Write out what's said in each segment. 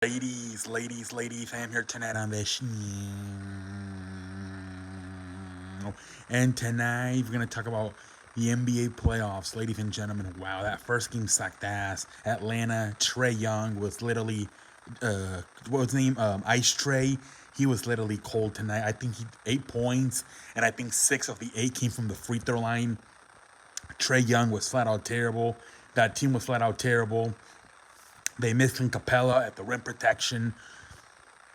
Ladies, I am here tonight on the show. And tonight we're going to talk about the NBA playoffs, ladies and gentlemen. Wow, that first game sucked ass. Atlanta, Trey Young was literally, what was his name? Ice Trey. He was literally cold tonight. I think he 8 points, and I think 6 of the 8 came from the free throw line. Trey Young was flat out terrible. That team was flat out terrible. They missed Clint Capella at the rim protection.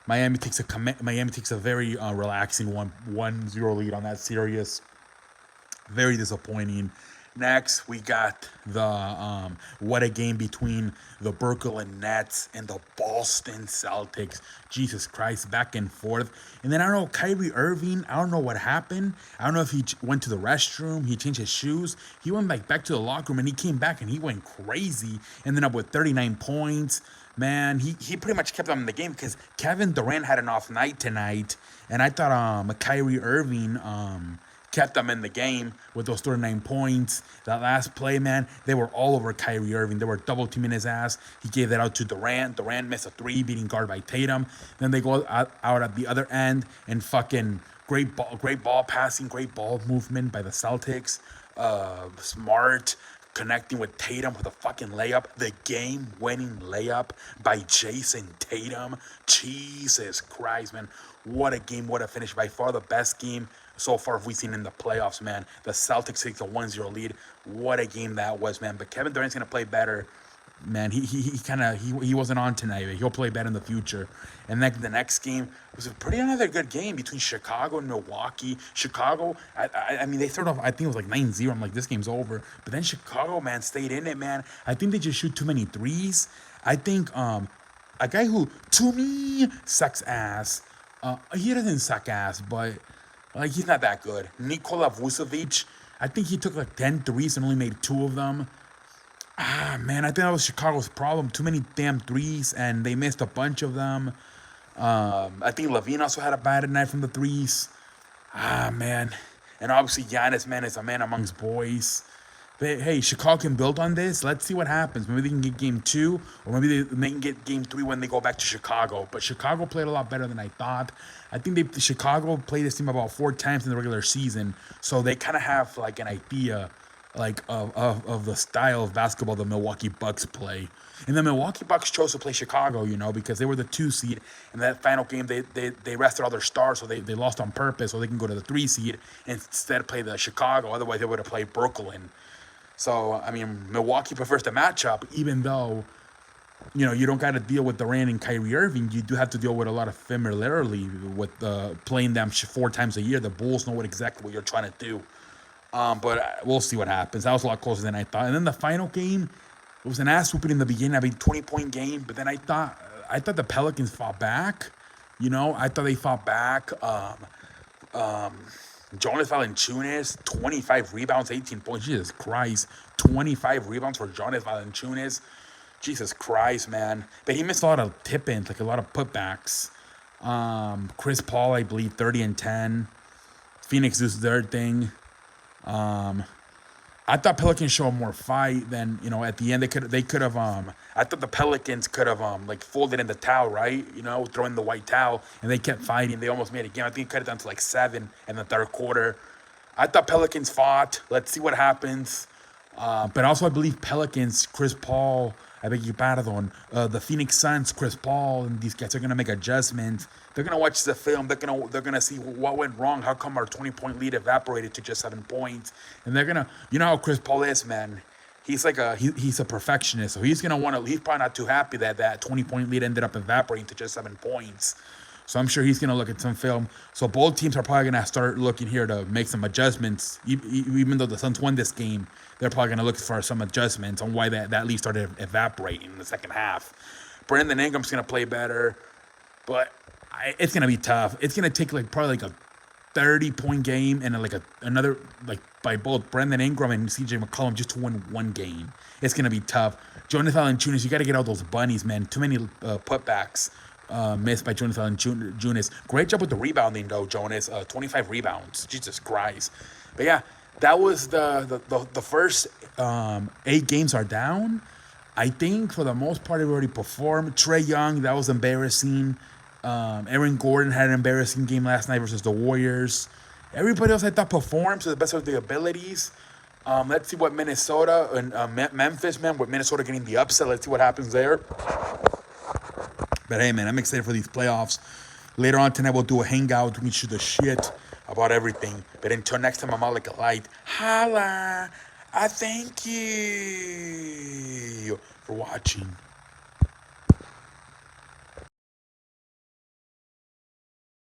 Miami takes a very relaxing 1-0 lead on that series. Very disappointing. Next, we got the what a game between the Brooklyn Nets and the Boston Celtics. Jesus Christ, back and forth. And then I don't know, Kyrie Irving, I don't know what happened. I don't know if he went to the restroom, he changed his shoes. He went back to the locker room and he came back and he went crazy. Ended up with 39 points. Man, he pretty much kept them in the game because Kevin Durant had an off night tonight. And I thought Kyrie Irving kept them in the game with those 39 points. That last play, man, they were all over Kyrie Irving. They were double teaming his ass. He gave that out to Durant. Durant missed a three, beating guard by Tatum. Then they go out at the other end and fucking great ball passing, great ball movement by the Celtics. Smart connecting with Tatum with a fucking layup. The game-winning layup by Jason Tatum. Jesus Christ, man. What a game, what a finish. By far the best game so far we've seen in the playoffs, man. The Celtics take a 1-0 lead. What a game that was, man. But Kevin Durant's going to play better. Man, he wasn't on tonight, but he'll play better in the future. And then the next game was a pretty another good game between Chicago and Milwaukee. Chicago, I mean, they started off, I think it was like 9-0. I'm like, this game's over. But then Chicago, man, stayed in it, man. I think they just shoot too many threes. I think a guy who, to me, sucks ass. He doesn't suck ass, but like he's not that good. Nikola Vucevic, I think he took like 10 threes and only made 2 of them. Man, I think that was Chicago's problem. Too many damn threes, and they missed a bunch of them. I think Levine also had a bad night from the threes. Man. And obviously, Giannis, man, is a man amongst boys. But hey, Chicago can build on this. Let's see what happens. Maybe they can get game 2, or maybe they can get game 3 when they go back to Chicago. But Chicago played a lot better than I thought. I think Chicago played this team about 4 times in the regular season, so they kind of have like an idea like of the style of basketball the Milwaukee Bucks play. And the Milwaukee Bucks chose to play Chicago, because they were the 2 seed. In that final game, they rested all their stars, so they lost on purpose so they can go to the 3 seed and instead play the Chicago. Otherwise, they would have played Brooklyn. So, I mean, Milwaukee prefers the matchup, even though, you don't got to deal with Durant and Kyrie Irving. You do have to deal with a lot of familiarity with playing them 4 times a year. The Bulls know exactly what you're trying to do. But we'll see what happens. That was a lot closer than I thought. And then the final game, it was an ass whooping in the beginning. I mean, 20-point game. But then I thought the Pelicans fought back. I thought they fought back. Jonas Valanciunas, 25 rebounds, 18 points. Jesus Christ. 25 rebounds for Jonas Valanciunas. Jesus Christ, man. But he missed a lot of tip-ins, like a lot of putbacks. Chris Paul, I believe, 30 and 10. Phoenix does their thing. I thought Pelicans showed more fight than, at the end they could have I thought the Pelicans could have like folded in the towel, right? Throwing the white towel, and they kept fighting. They almost made a game. I think it cut it down to like 7 in the third quarter. I thought Pelicans fought. Let's see what happens. But also I believe Pelicans, Chris Paul, I beg your pardon, the Phoenix Suns, Chris Paul, and these guys are gonna make adjustments. They're gonna watch the film. They're gonna see what went wrong. How come our 20-point lead evaporated to just 7 points? And they're gonna, how Chris Paul is, man. He's like he's a perfectionist, so he's gonna want to. He's probably not too happy that 20-point lead ended up evaporating to just 7 points. So I'm sure he's going to look at some film. So both teams are probably going to start looking here to make some adjustments. Even though the Suns won this game, they're probably going to look for some adjustments on why that lead started evaporating in the second half. Brandon Ingram's going to play better, but it's going to be tough. It's going to take probably a 30-point game and another by both Brandon Ingram and CJ McCollum just to win one game. It's going to be tough. Jonas Valanciunas, you got to get all those bunnies, man. Too many putbacks. Missed by Jonas Valanciunas. Great job with the rebounding, though, Jonas. 25 rebounds. Jesus Christ. But yeah, that was the first 8 games are down. I think for the most part, he already performed. Trae Young, that was embarrassing. Aaron Gordon had an embarrassing game last night versus the Warriors. Everybody else I thought performed to the best of their abilities. Let's see what Minnesota and Memphis, man, with Minnesota getting the upset. Let's see what happens there. But hey, man, I'm excited for these playoffs. Later on tonight, we'll do a hangout. We can shoot the shit about everything. But until next time, I'm out like a light. Holla! I thank you for watching.